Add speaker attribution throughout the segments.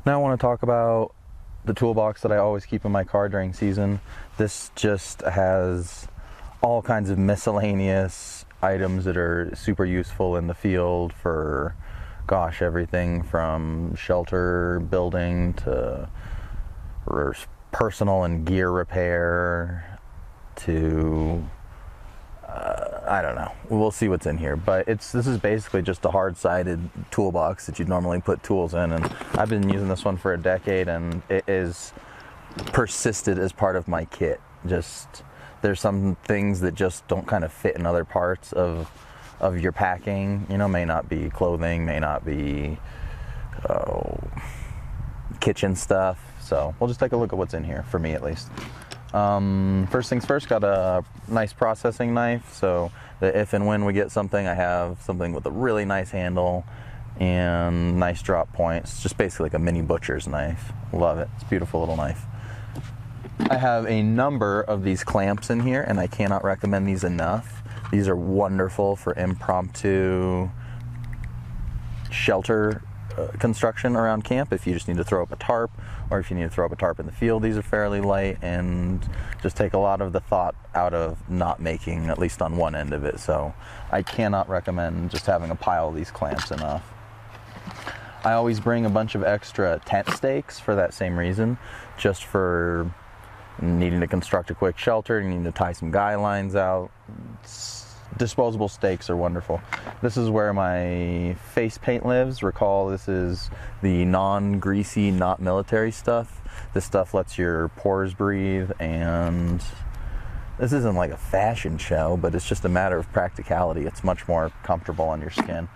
Speaker 1: Now I want to talk about the toolbox that I always keep in my car during season. This just has all kinds of miscellaneous items that are super useful in the field for, gosh, everything from shelter building to personal and gear repair to I don't know. We'll see what's in here, but this is basically just a hard-sided toolbox that you'd normally put tools in, and I've been using this one for a decade, and it is persisted as part of my kit. Just there's some things that just don't kind of fit in other parts of your packing. You know, may not be clothing, may not be kitchen stuff. So we'll just take a look at what's in here, for me at least. First things first, got a nice processing knife, so that if and when we get something, I have something with a really nice handle and nice drop points. Just basically like a mini butcher's knife. Love it. It's a beautiful little knife. I have a number of these clamps in here, and I cannot recommend these enough. These are wonderful for impromptu shelter construction around camp. If you just need to throw up a tarp, or if you need to throw up a tarp in the field, these are fairly light and just take a lot of the thought out of not making, at least on one end of it. So I cannot recommend just having a pile of these clamps enough. I always bring a bunch of extra tent stakes for that same reason, just for needing to construct a quick shelter, needing to tie some guy lines out. Disposable stakes are wonderful. This is where my face paint lives. Recall, this is the non-greasy, not military stuff. This stuff lets your pores breathe, and this isn't like a fashion show, but it's just a matter of practicality. It's much more comfortable on your skin.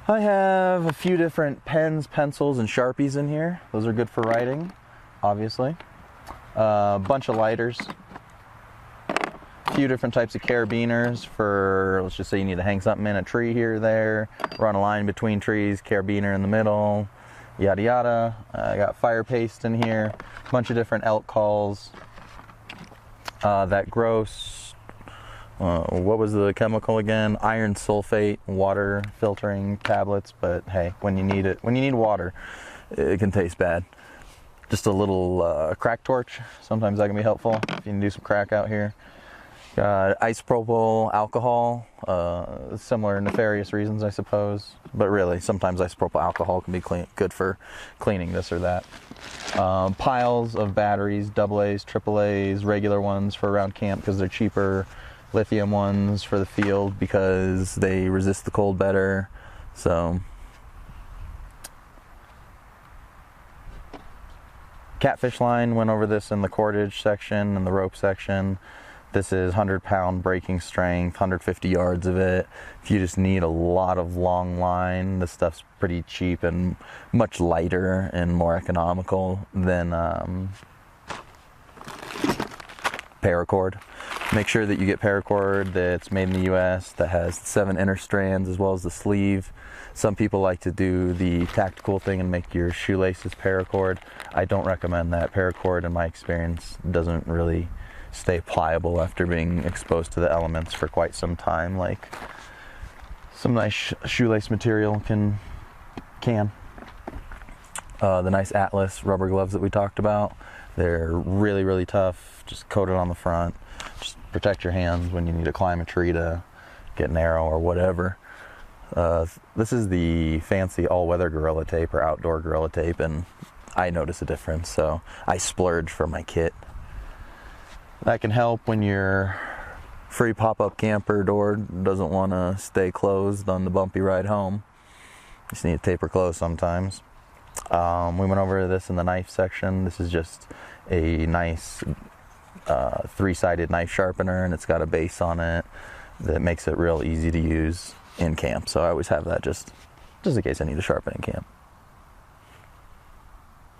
Speaker 1: I have a few different pens, pencils, and Sharpies in here. Those are good for writing, obviously. A bunch of lighters. Few different types of carabiners for, let's just say you need to hang something in a tree here or there, run a line between trees, carabiner in the middle, yada yada. I got fire paste in here, a bunch of different elk calls. That gross, what was the chemical again? Iron sulfate, water filtering tablets, but hey, when you need water, it can taste bad. Just a little crack torch, sometimes that can be helpful if you can do some crack out here. Isopropyl alcohol, similar nefarious reasons, I suppose. But really, sometimes isopropyl alcohol can be good for cleaning this or that. Piles of batteries, AA's, AAA's, regular ones for around camp because they're cheaper. Lithium ones for the field because they resist the cold better. So, catfish line, went over this in the cordage section and the rope section. This is 100-pound breaking strength, 150 yards of it. If you just need a lot of long line, this stuff's pretty cheap and much lighter and more economical than paracord. Make sure that you get paracord that's made in the US, that has 7 inner strands as well as the sleeve. Some people like to do the tactical thing and make your shoelaces paracord. I don't recommend that. Paracord, in my experience, doesn't really stay pliable after being exposed to the elements for quite some time, like some nice shoelace material can. The nice Atlas rubber gloves that we talked about, they're really, really tough. Just coat it on the front. Just protect your hands when you need to climb a tree to get an arrow or whatever. This is the fancy all-weather Gorilla Tape or outdoor Gorilla Tape, and I notice a difference, so I splurge for my kit. That can help when your free pop-up camper door doesn't want to stay closed on the bumpy ride home. You just need to tape her closed sometimes. We went over this in the knife section. This is just a nice 3-sided knife sharpener, and it's got a base on it that makes it real easy to use in camp. So I always have that just in case I need to sharpen in camp.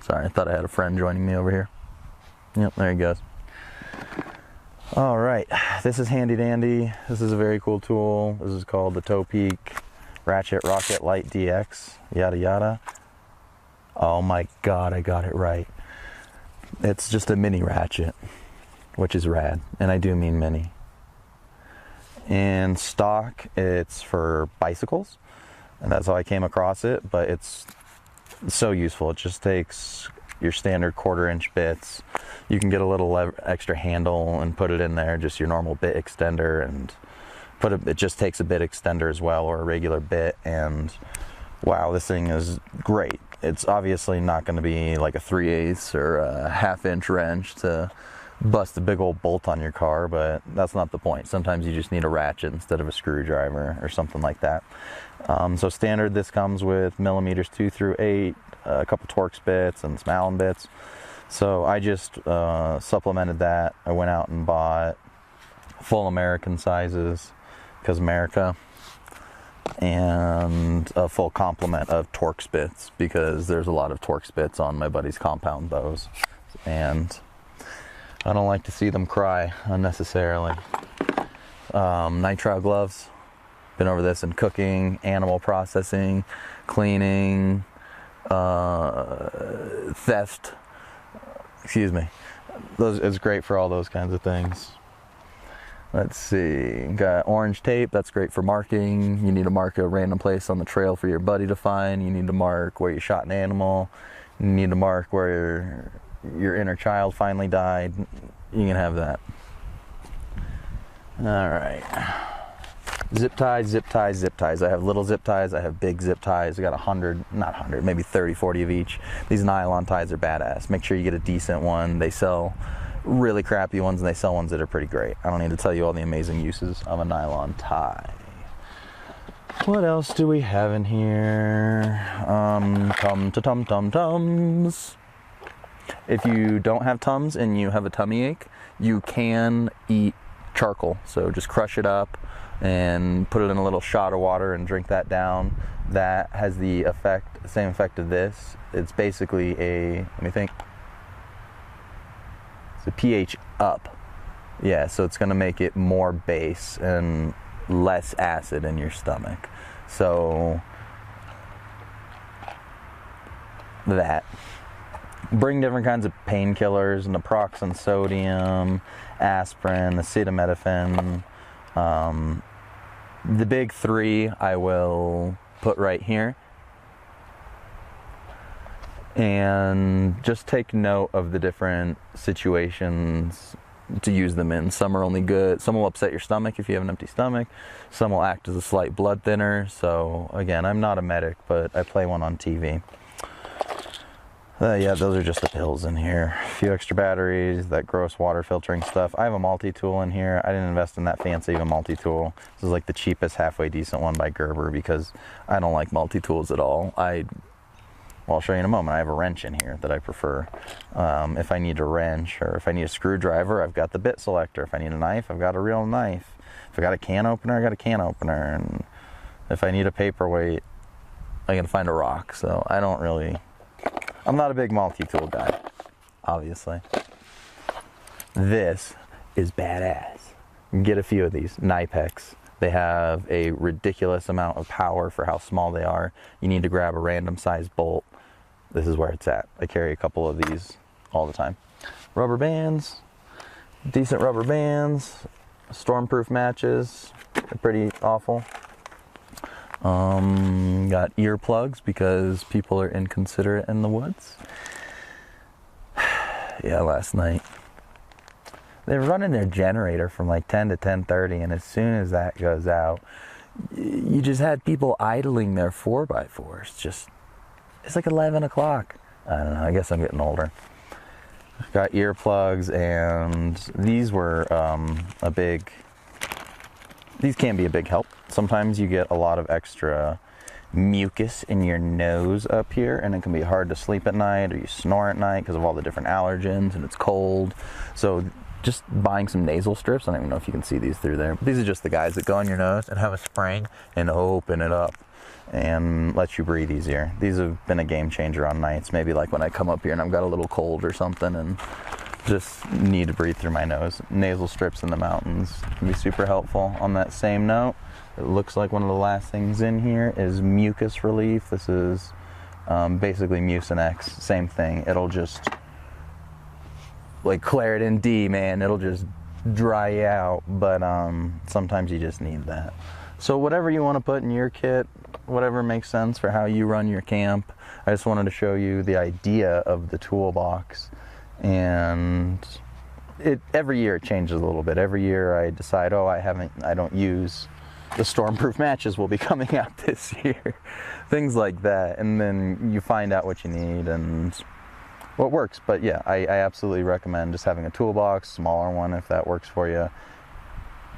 Speaker 1: Sorry, I thought I had a friend joining me over here. Yep, there he goes. All right, this is handy dandy. This is a very cool tool. This is called the Toe Peak Ratchet Rocket Light DX, yada yada. Oh my God, I got it right. It's just a mini ratchet, which is rad, and I do mean mini. In stock, it's for bicycles, and that's how I came across it, but it's So useful. It just takes your standard 1/4-inch bits. You can get a little extra handle and put it in there, just your normal bit extender, and it just takes a bit extender as well, or a regular bit, and wow, this thing is great. It's obviously not going to be like a 3/8 or a 1/2-inch wrench to bust a big old bolt on your car, but that's not the point. Sometimes you just need a ratchet instead of a screwdriver or something like that. So standard, this comes with millimeters 2 through 8, a couple Torx bits and some Allen bits. So I just supplemented that. I went out and bought full American sizes, because America, and a full complement of Torx bits, because there's a lot of Torx bits on my buddy's compound bows, and I don't like to see them cry unnecessarily. Nitrile gloves. Been over this in cooking, animal processing, cleaning, theft. Excuse me. It's great for all those kinds of things. Let's see. Got orange tape. That's great for marking. You need to mark a random place on the trail for your buddy to find. You need to mark where you shot an animal. You need to mark where your inner child finally died. You can have that. All right. Zip ties, zip ties, zip ties. I have little zip ties. I have big zip ties. I got 100, not 100, maybe 30, 40 of each. These nylon ties are badass. Make sure you get a decent one. They sell really crappy ones, and they sell ones that are pretty great. I don't need to tell you all the amazing uses of a nylon tie. What else do we have in here? Tums. If you don't have Tums and you have a tummy ache, you can eat charcoal. So just crush it up and put it in a little shot of water and drink that down. That has the same effect of this. It's basically it's a pH up. Yeah, so it's gonna make it more base and less acid in your stomach. So that. Bring different kinds of painkillers, naproxen sodium, aspirin, acetaminophen. The big three I will put right here. And just take note of the different situations to use them in. Some are only good. Some will upset your stomach if you have an empty stomach. Some will act as a slight blood thinner. So again, I'm not a medic, but I play one on TV. Yeah, those are just the pills in here. A few extra batteries, that gross water filtering stuff. I have a multi-tool in here. I didn't invest in that fancy of a multi-tool. This is like the cheapest halfway decent one by Gerber, because I don't like multi-tools at all. Well, I'll show you in a moment. I have a wrench in here that I prefer. If I need a wrench, or if I need a screwdriver, I've got the bit selector. If I need a knife, I've got a real knife. If I got a can opener, I got a can opener. And if I need a paperweight, I can find a rock. So I'm not a big multi-tool guy, obviously. This is badass. Get a few of these, Knipex. They have a ridiculous amount of power for how small they are. You need to grab a random size bolt. This is where it's at. I carry a couple of these all the time. Rubber bands, decent rubber bands, stormproof matches, they're pretty awful. Got earplugs because people are inconsiderate in the woods. Yeah, last night. They're running their generator from like 10 to 10:30, and as soon as that goes out, you just had people idling their 4x4s. It's like 11 o'clock. I don't know, I guess I'm getting older. Got earplugs, and these were these can be a big help. Sometimes you get a lot of extra mucus in your nose up here, and it can be hard to sleep at night, or you snore at night because of all the different allergens, and it's cold. So just buying some nasal strips, I don't even know if you can see these through there, but these are just the guys that go on your nose and have a spring and open it up and let you breathe easier. These have been a game changer on nights, maybe like when I come up here and I've got a little cold or something and just need to breathe through my nose. Nasal strips in the mountains can be super helpful. On that same note, it looks like one of the last things in here is mucus relief. This is basically Mucinex, same thing. It'll just, like Claritin D, man, it'll just dry you out, but sometimes you just need that. So whatever you want to put in your kit, whatever makes sense for how you run your camp. I just wanted to show you the idea of the toolbox, and every year it changes a little bit. Every year I decide, oh, I don't use the stormproof matches will be coming out this year, things like that, and then you find out what you need and what works. But yeah, I absolutely recommend just having a toolbox, smaller one if that works for you.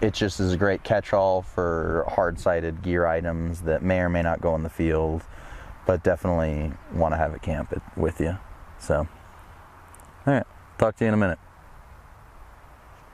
Speaker 1: It just is a great catch-all for hard-sided gear items that may or may not go in the field, but definitely want to have at camp with you. So, all right, talk to you in a minute.